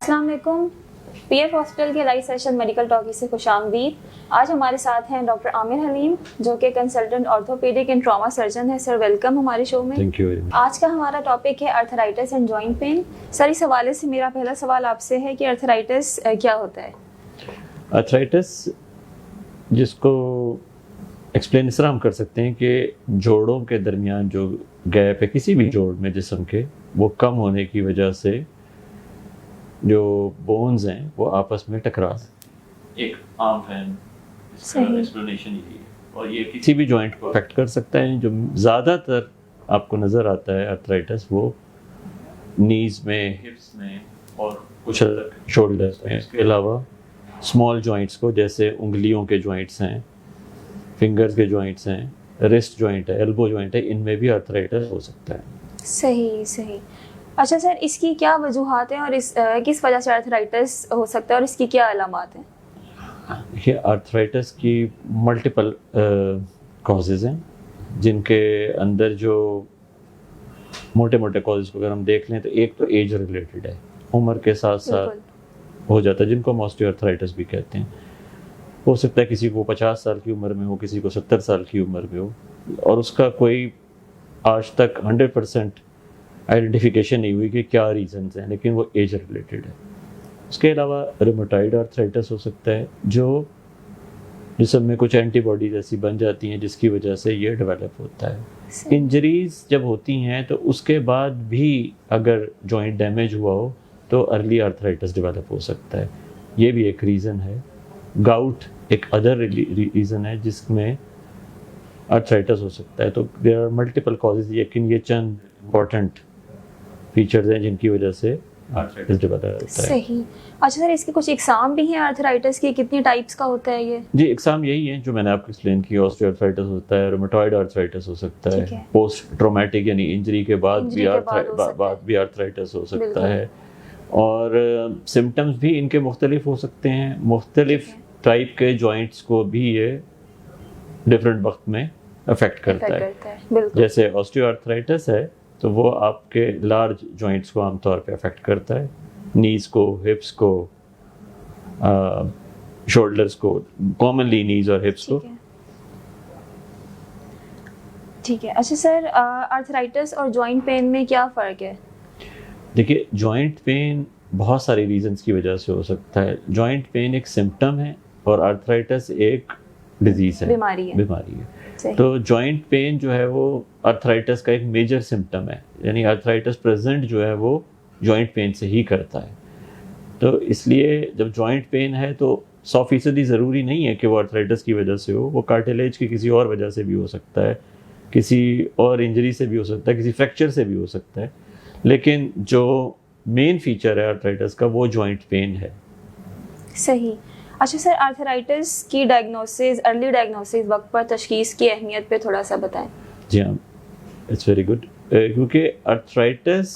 अस्सलाम वालेकुम। PF hospital के लाइव सेशन मेडिकल टॉकी से खुशामदीद। आज हमारे साथ हैं डॉक्टर आमिर हलीम जो कि consultant orthopaedic and trauma surgeon है। सर वेलकम हमारे शो में। Thank you very much. आज का हमारा टॉपिक है arthritis and joint pain. Sir इस हवाले से मेरा पहला सवाल आपसे है कि अर्थराइटिस क्या होता है? अर्थराइटिस जिसको एक्सप्लेन इस तरह हम कर सकते हैं कि जोड़ों के दरमियान जो गैप है किसी भी जोड़ में जिस्म के, वो कम होने की वजह से जो बोन्स हैं वो आपस में टकरा एक आम फैन एक्सप्लेनेशन यही है। और ये किसी भी जॉइंट को अफेक्ट कर सकता है। जो ज़्यादातर आपको नज़र आता है अर्थराइटिस वो नीज में, हिप्स में और कुछ शोल्डर्स में। इसके अलावा स्मॉल जॉइंट्स को, जैसे उंगलियों के जॉइंट्स हैं, फिंगर्स के जॉइंट्स हैं, रिस्ट जॉइंट है, एल्बो जॉइंट है, इनमें भी अर्थराइटिस हो सकता है। सही। अच्छा सर, इसकी क्या वजूहात हैं और किस वजह से अर्थराइटिस हो सकता है और इसकी क्या अलामात हैं? ये अर्थराइटिस की मल्टीपल कॉजेज़ हैं, जिनके अंदर जो मोटे मोटे कॉजेज़ को अगर हम देख लें तो एक तो एज रिलेटेड है, उम्र के साथ साथ हो जाता है, जिनको हम ऑस्टियोआर्थराइटिस भी कहते हैं। हो सकता है किसी को 50 साल की उम्र में हो, किसी को 70 साल की उम्र में हो, और उसका कोई आज तक 100% आइडेंटिफिकेशन नहीं हुई कि क्या रीजंस हैं, लेकिन वो एज रिलेटेड है। उसके अलावा रूमेटॉइड आर्थराइटिस हो सकता है, जो जिसम में कुछ एंटीबॉडीज ऐसी बन जाती हैं जिसकी वजह से ये डेवलप होता है। इंजरीज जब होती हैं तो उसके बाद भी अगर जॉइंट डैमेज हुआ हो तो अर्ली आर्थराइटिस डेवलप हो सकता है। ये भी एक रीज़न है। गाउट एक अदर रीज़न है जिसमें आर्थराइटिस हो सकता है। तो देयर आर मल्टीपल कॉजेज, लेकिन ये चंद इम्पॉर्टेंट फीचर्स हैं जिनकी वजह से आर्थराइटिस डेवलप होता है। सही। अच्छा सर, इसके कुछ एग्जाम भी हैं आर्थराइटिस के? कितनी टाइप्स का होता है ये? जी, एग्जाम यही है जो मैंने आपको एक्सप्लेन किया। ऑस्टियोआर्थराइटिस होता है, रूमेटॉइड आर्थराइटिस हो सकता है, पोस्ट ट्रॉमेटिक यानी इंजरी के बाद भी आर्थराइटिस हो सकता है। और सिम्टम्स भी इनके मुख्तलिफ हो सकते हैं। मुख्तलिफ टाइप के जॉइंट्स को भी ये डिफरेंट वक्त में अफेक्ट करता है। जैसे ऑस्टियोआर्थराइटिस है तो वो आपके लार्ज जॉइंट्स को आमतौर पे अफेक्ट करता है, नीज को, हिप्स को, शोल्डर्स को, कॉमनली नीज और हिप्स को। ठीक है। अच्छा सर, आर्थराइटिस और जॉइंट पेन में क्या फ़र्क है? देखिए, जॉइंट पेन बहुत सारी रीजंस की वजह से हो सकता है। जॉइंट पेन एक सिम्टम है और आर्थराइटिस एक डिजीज़ है, बीमारी है। तो जॉइंट पेन जो है वो आर्थराइटिस का एक मेजर सिम्टम है, यानी आर्थराइटिस प्रेजेंट जो है वो जॉइंट पेन से ही करता है। तो इसलिए जब जॉइंट पेन है तो 100% ज़रूरी नहीं है कि वो आर्थराइटिस की वजह से हो। वो कार्टिलेज की किसी और वजह से भी हो सकता है, किसी और इंजरी से भी हो सकता है, किसी फ्रैक्चर से भी हो सकता है। लेकिन जो मेन फीचर है आर्थराइटिस का वो जॉइंट पेन है। सही। अच्छा सर, आर्थराइटिस की डायग्नोसिस, अर्ली डायग्नोसिस, वक्त पर तशखीस की अहमियत पे थोड़ा सा बताएं। जी हाँ, इट्स वेरी गुड। क्योंकि आर्थराइटिस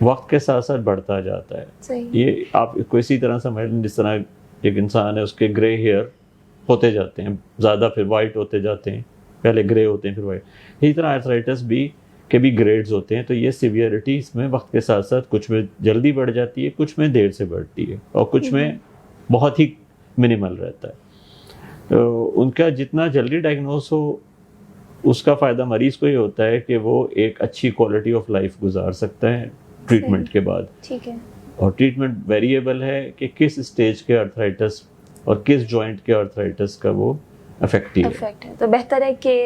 वक्त के साथ साथ बढ़ता जाता है। सही। ये आप इसको इसी तरह समझ लें जिस तरह एक इंसान है, उसके ग्रे हेयर होते जाते हैं ज़्यादा, फिर वाइट होते जाते हैं, पहले ग्रे होते हैं फिर वाइट। इसी तरह आर्थराइटिस के भी ग्रेड्स होते हैं। तो ये सीवियरिटी इसमें वक्त के साथ साथ कुछ में जल्दी बढ़ जाती है, कुछ में देर से बढ़ती है, और कुछ में बहुत ही मिनिमल रहता है। तो उनका जितना जल्दी डायग्नोस हो उसका फ़ायदा मरीज़ को ही होता है कि वो एक अच्छी क्वालिटी ऑफ लाइफ गुजार सकता है ट्रीटमेंट के बाद। ठीक है। और ट्रीटमेंट वेरिएबल है कि किस स्टेज के आर्थराइटिस और किस जॉइंट के आर्थराइटिस का वो अफेक्टिव है। तो बेहतर है कि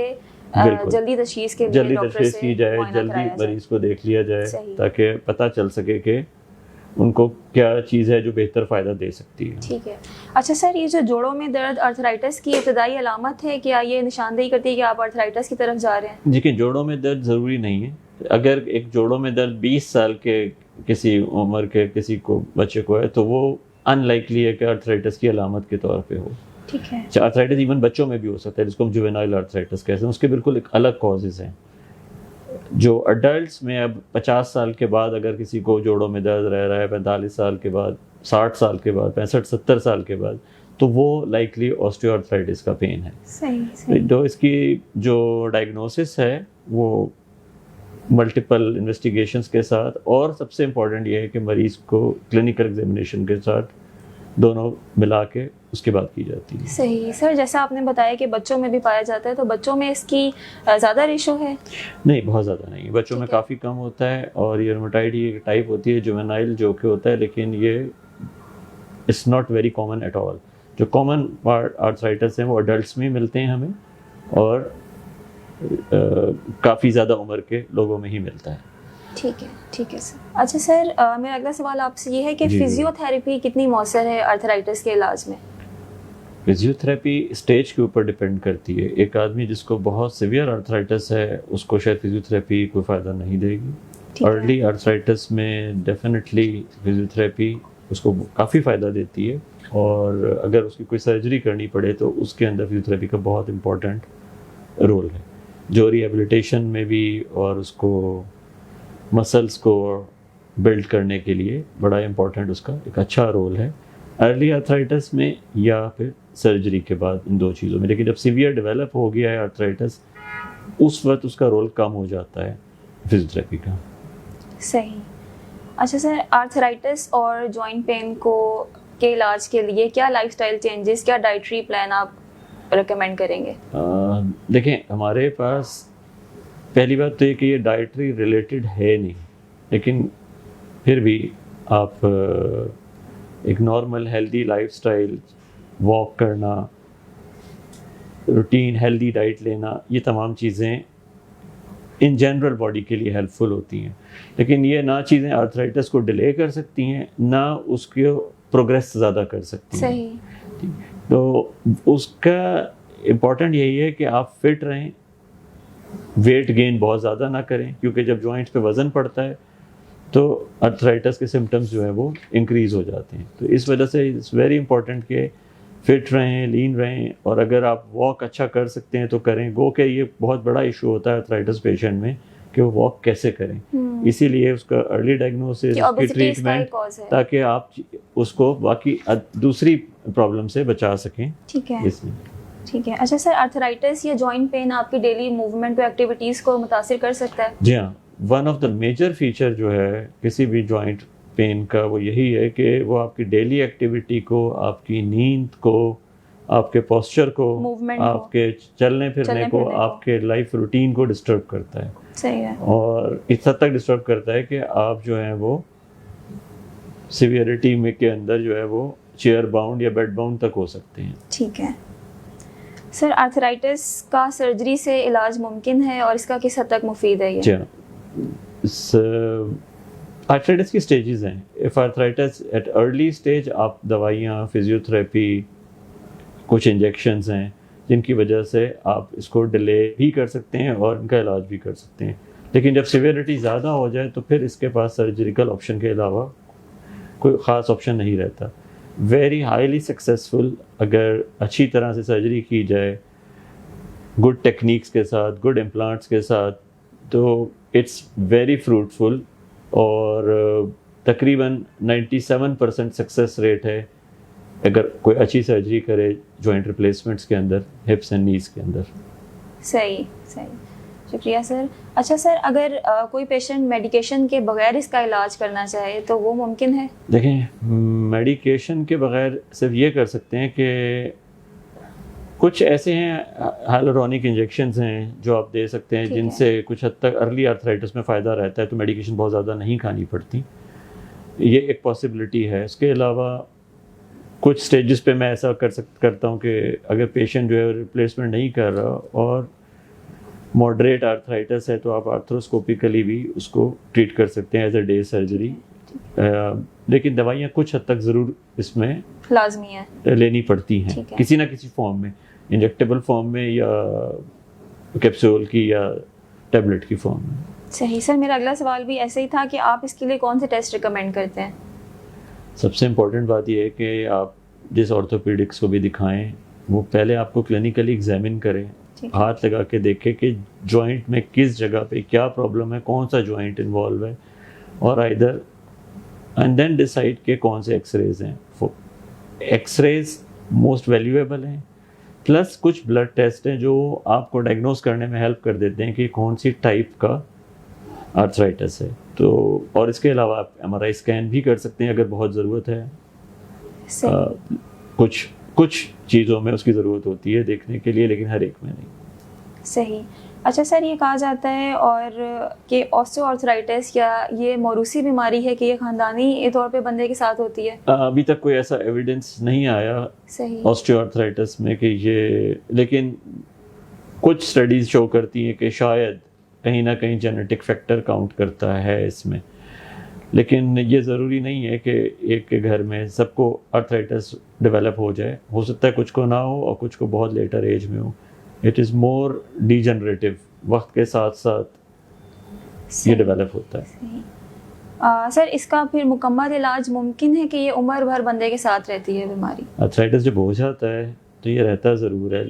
जल्दी तशखीस की जाए, जल्दी मरीज को देख लिया जाए, ताकि पता चल सके कि उनको क्या चीज़ है जो बेहतर फ़ायदा दे सकती है। ठीक है। अच्छा सर, ये जो जोड़ों में दर्द आर्थराइटिस की इब्तदाई अलामत है, क्या ये निशानदेही करती है कि आप आर्थराइटिस की तरफ जा रहे हैं? देखिए, जोड़ों में दर्द ज़रूरी नहीं है। अगर एक जोड़ों में दर्द 20 साल के किसी उम्र के किसी को बच्चे को है तो वो अनलाइकली है कि आर्थराइटिस की अलामत के तौर पे हो। ठीक है। आर्थराइटिस इवन बच्चों में भी हो सकता है, जिसको हम जुवेनाइल आर्थराइटिस कहते हैं। उसके बिल्कुल एक अलग कॉजेज़ हैं। जो अडल्ट्स में अब 50 साल के बाद अगर किसी को जोड़ों में दर्द रह रहा है, 45 साल के बाद, 60 साल के बाद, 65-70 साल के बाद, तो वो लाइकली ऑस्टियोआर्थराइटिस का पेन है। सही। तो इसकी जो डायग्नोसिस है वो मल्टीपल इन्वेस्टिगेशंस के साथ, और सबसे इम्पोर्टेंट ये है कि मरीज़ को क्लिनिकल एग्जामिनेशन के साथ दोनों मिला के उसके बाद की जाती है। सही सर, जैसा आपने बताया कि बच्चों में भी पाया जाता है, तो बच्चों में इसकी ज़्यादा रेशो है? नहीं, बहुत ज़्यादा नहीं है, बच्चों में ठीक है। काफ़ी कम होता है। और ये रूमेटाइड ही एक टाइप होती है जुवेनाइल जो कि होता है, लेकिन ये it's not very common at all. जो कॉमन आर्थराइटिस हैं वो अडल्ट्स में मिलते हैं हमें, और काफ़ी ज़्यादा उम्र के लोगों में ही मिलता है। ठीक है सर। अच्छा सर, मेरा अगला सवाल आपसे ये है कि जी। फिजियोथेरेपी कितनी मौसर है आर्थराइटिस के इलाज में? फिजियोथेरेपी स्टेज के ऊपर डिपेंड करती है। एक आदमी जिसको बहुत सिवियर आर्थराइटिस है उसको शायद फिजियोथेरेपी कोई फ़ायदा नहीं देगी। ठीक है। अर्ली आर्थराइटिस में डेफिनेटली फिजियोथेरेपी उसको काफ़ी फ़ायदा देती है, और अगर उसकी कोई सर्जरी करनी पड़े तो उसके अंदर फिजियोथेरेपी का बहुत इम्पोर्टेंट रोल है, जो रिहेबिलिटेशन में भी और उसको मसल्स को बिल्ड करने के लिए बड़ा इम्पोर्टेंट उसका एक अच्छा रोल है अर्ली आर्थराइटिस में या फिर सर्जरी के बाद, इन दो चीज़ों में। लेकिन जब सीवियर डेवलप हो गया है आर्थराइटिस, उस वक्त उसका रोल कम हो जाता है फिजियोथेरेपी का। सही। अच्छा सर, आर्थराइटिस और जॉइंट पेन को के इलाज के लिए क्या लाइफस्टाइल चेंजेस, क्या डाइटरी प्लान आप रेकमेंड करेंगे? देखें, हमारे पास पहली बात तो ये कि ये डाइटरी रिलेटेड है नहीं, लेकिन फिर भी आप एक नॉर्मल हेल्दी लाइफस्टाइल, वॉक करना, रूटीन हेल्दी डाइट लेना, ये तमाम चीज़ें इन जनरल बॉडी के लिए हेल्पफुल होती हैं। लेकिन ये ना चीज़ें आर्थराइटिस को डिले कर सकती हैं, ना उसके प्रोग्रेस ज़्यादा कर सकती हैं। सही। तो उसका इम्पोर्टेंट यही है कि आप फिट रहें, वेट गेन बहुत ज़्यादा ना करें, क्योंकि जब जॉइंट्स पे वज़न पड़ता है तो आर्थराइटिस के सिम्टम्स जो है वो इंक्रीज़ हो जाते हैं। तो इस वजह से इट्स वेरी इंपॉर्टेंट कि फिट रहें, लीन रहें, और अगर आप वॉक अच्छा कर सकते हैं तो करें। गो के ये बहुत बड़ा इशू होता है आर्थराइटिस पेशेंट में कि वो वॉक कैसे करें। इसीलिए उसका अर्ली डायग्नोसिस, कि उसकी obesity इसका ट्रीटमेंट, एक cause है। ताकि आप उसको बाकी दूसरी प्रॉब्लम से बचा सकें। ठीक है। इसमें ठीक है। अच्छा सर, आर्थराइटिस या जॉइंट पेन आपकी डेली मूवमेंट और एक्टिविटीज़ को मुतासिर कर सकता है? जी हाँ, one of the major feature जो है किसी भी जॉइंट पेन का वो यही है कि वो आपकी डेली एक्टिविटी को, आपकी नींद को, आपके पोस्चर को, Movement को, आपके चलने फिरने को, को। आपके लाइफ रूटीन को डिस्टर्ब करता है। सही है। और इस हद तक डिस्टर्ब करता है कि आप जो है वो सिवियरिटी में के अंदर जो है वो चेयर बाउंड या बेड बाउंड तक हो सकते हैं। ठीक है सर, आर्थराइटिस का सर्जरी से इलाज मुमकिन है और इसका किस हद तक मुफीद है ये? जी हाँ, आर्थराइटिस की स्टेजेस हैं। If arthritis at early stage, आप दवाइयाँ, फिजियोथेरेपी, कुछ इंजेक्शंस हैं जिनकी वजह से आप इसको डिले भी कर सकते हैं और इनका इलाज भी कर सकते हैं। लेकिन जब सिवियरिटी ज़्यादा हो जाए तो फिर इसके पास सर्जिकल ऑप्शन के अलावा कोई ख़ास ऑप्शन नहीं रहता। वेरी हाईली सक्सेसफुल, अगर अच्छी तरह से सर्जरी की जाए, गुड टेक्निक्स के साथ, गुड इम्प्लांट्स के साथ, तो इट्स वेरी फ्रूटफुल। और तकरीबन 97% सक्सेस रेट है अगर कोई अच्छी सर्जरी करे जॉइंट रिप्लेसमेंट्स के अंदर, हिप्स एंड नीज के अंदर। सही सही, शुक्रिया सर। अच्छा सर, अगर कोई पेशेंट मेडिकेशन के बगैर इसका इलाज करना चाहे तो वो मुमकिन है? देखें, मेडिकेशन के बगैर सिर्फ ये कर सकते हैं कि कुछ ऐसे हैं हाइलुरोनिक इंजेक्शंस हैं जो आप दे सकते हैं, ठीक है। जिनसे कुछ हद तक अर्ली आर्थराइटिस में फ़ायदा रहता है, तो मेडिकेशन बहुत ज़्यादा नहीं खानी पड़ती। ये एक पॉसिबिलिटी है। इसके अलावा कुछ स्टेजेस पे मैं ऐसा करता हूँ कि अगर पेशेंट जो है रिप्लेसमेंट नहीं कर रहा और मॉडरेट आर्थराइटिस है तो आप आर्थ्रोस्कोपिकली भी उसको ट्रीट कर सकते हैं एज अ डे सर्जरी। लेकिन दवाइयाँ कुछ हद तक ज़रूर इसमें लाजमी है, लेनी पड़ती ठीक हैं है। किसी ना किसी फॉर्म में, इंजेक्टेबल फॉर्म में या कैप्सूल की या टैबलेट की फॉर्म में। सही सर, मेरा अगला सवाल भी ऐसे ही था कि आप इसके लिए कौन से टेस्ट रिकमेंड करते हैं? सबसे इम्पोर्टेंट बात यह है कि आप जिस ऑर्थोपेडिक्स को भी दिखाएं वो पहले आपको क्लिनिकली एग्जामिन करें, ठीक है। हाथ लगा के देखें कि जॉइंट में किस जगह पे क्या प्रॉब्लम है, कौन सा जॉइंट इन्वॉल्व है, और आइदर एंड देन डिसाइड के कौन से एक्सरेज हैं। एक्सरेज मोस्ट वैल्यूएबल हैं, प्लस कुछ ब्लड टेस्ट हैं जो आपको डायग्नोस करने में हेल्प कर देते हैं कि कौन सी टाइप का आर्थराइटिस है। तो और इसके अलावा आप MRI स्कैन भी कर सकते हैं अगर बहुत ज़रूरत है। सही। कुछ चीज़ों में उसकी ज़रूरत होती है देखने के लिए, लेकिन हर एक में नहीं। सही। अच्छा सर, ये कहा जाता है और कि ऑस्टियोआर्थराइटिस या ये मौरूसी बीमारी है कि ये खानदानी तौर पे बंदे के साथ होती है? अभी तक कोई ऐसा एविडेंस नहीं आया सही। ऑस्टियोआर्थराइटिस में कि ये, लेकिन कुछ स्टडीज शो करती हैं कि शायद कहीं ना कहीं जेनेटिक फैक्टर काउंट करता है इसमें, लेकिन ये ज़रूरी नहीं है कि एक के घर में सबको आर्थराइटिस डेवलप हो जाए। हो सकता है कुछ को ना हो और कुछ को बहुत लेटर एज में हो। इट इज़ मोर डिजनरेटिव, वक्त के साथ साथ ये डेवलप होता है। सही। सर, इसका फिर मुकम्मल इलाज मुमकिन है कि ये उम्र भर बंदे के साथ रहती है बीमारी? आर्थराइटिस जब हो जाता है तो ये रहता ज़रूर है।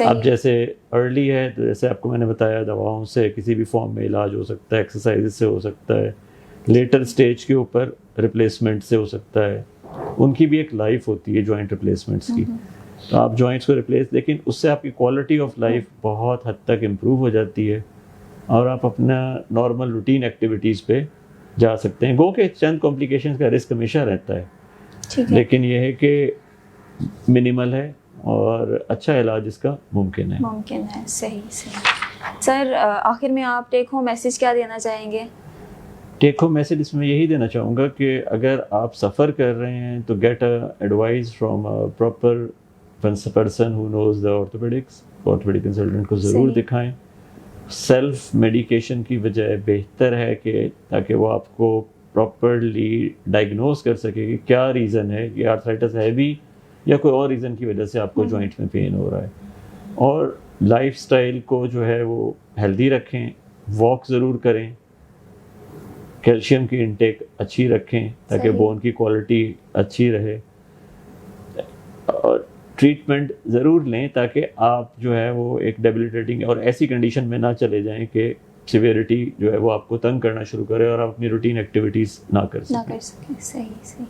अब जैसे अर्ली है तो जैसे आपको मैंने बताया, दवाओं से किसी भी फॉर्म में इलाज हो सकता है, एक्सरसाइज से हो सकता है, लेटर स्टेज के ऊपर रिप्लेसमेंट से हो सकता है। उनकी भी एक लाइफ होती है जॉइंट रिप्लेसमेंट्स की। तो आप जॉइंट्स को रिप्लेस, लेकिन उससे आपकी क्वालिटी ऑफ लाइफ बहुत हद तक इम्प्रूव हो जाती है और आप अपना नॉर्मल रूटीन एक्टिविटीज़ पे जा सकते हैं। गो के चंद कॉम्प्लिकेशंस का रिस्क हमेशा रहता है, लेकिन यह है कि मिनिमल है और अच्छा इलाज इसका मुमकिन है। सही सही। सर, आखिर में आप टेक होम मैसेज क्या देना चाहेंगे? टेक होम मैसेज इसमें यही देना चाहूँगा कि अगर आप सफ़र कर रहे हैं तो get advice from a proper person who knows the orthopaedic consultant को ज़रूर दिखाएं। सेल्फ मेडिकेशन की बजाय बेहतर है कि ताकि वो आपको प्रॉपरली डायग्नोज कर सके कि क्या रीज़न है, कि आर्थराइटिस है भी या कोई और रीज़न की वजह से आपको जॉइंट में पेन हो रहा है। और लाइफस्टाइल को जो है वो हेल्दी रखें, वॉक ज़रूर करें, कैल्शियम की इंटेक अच्छी रखें ताकि बोन की क्वालिटी अच्छी रहे, और ट्रीटमेंट ज़रूर लें ताकि आप जो है वो एक डेबिलिटेटिंग और ऐसी कंडीशन में ना चले जाएं कि सिवियरिटी जो है वो आपको तंग करना शुरू करे और आप अपनी रूटीन एक्टिविटीज़ ना कर सकें। सही सही।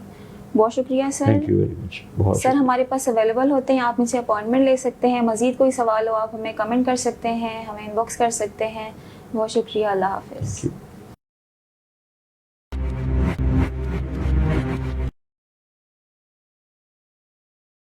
बहुत शुक्रिया sir. Thank you very much. बहुत सर हमारे पास अवेलेबल होते हैं, आप मुझसे अपॉइंटमेंट ले सकते हैं। मज़ीद कोई सवाल हो आप हमें कमेंट कर सकते हैं, हमें इनबॉक्स कर सकते हैं। बहुत शुक्रिया। अल्लाह हाफ़िज़।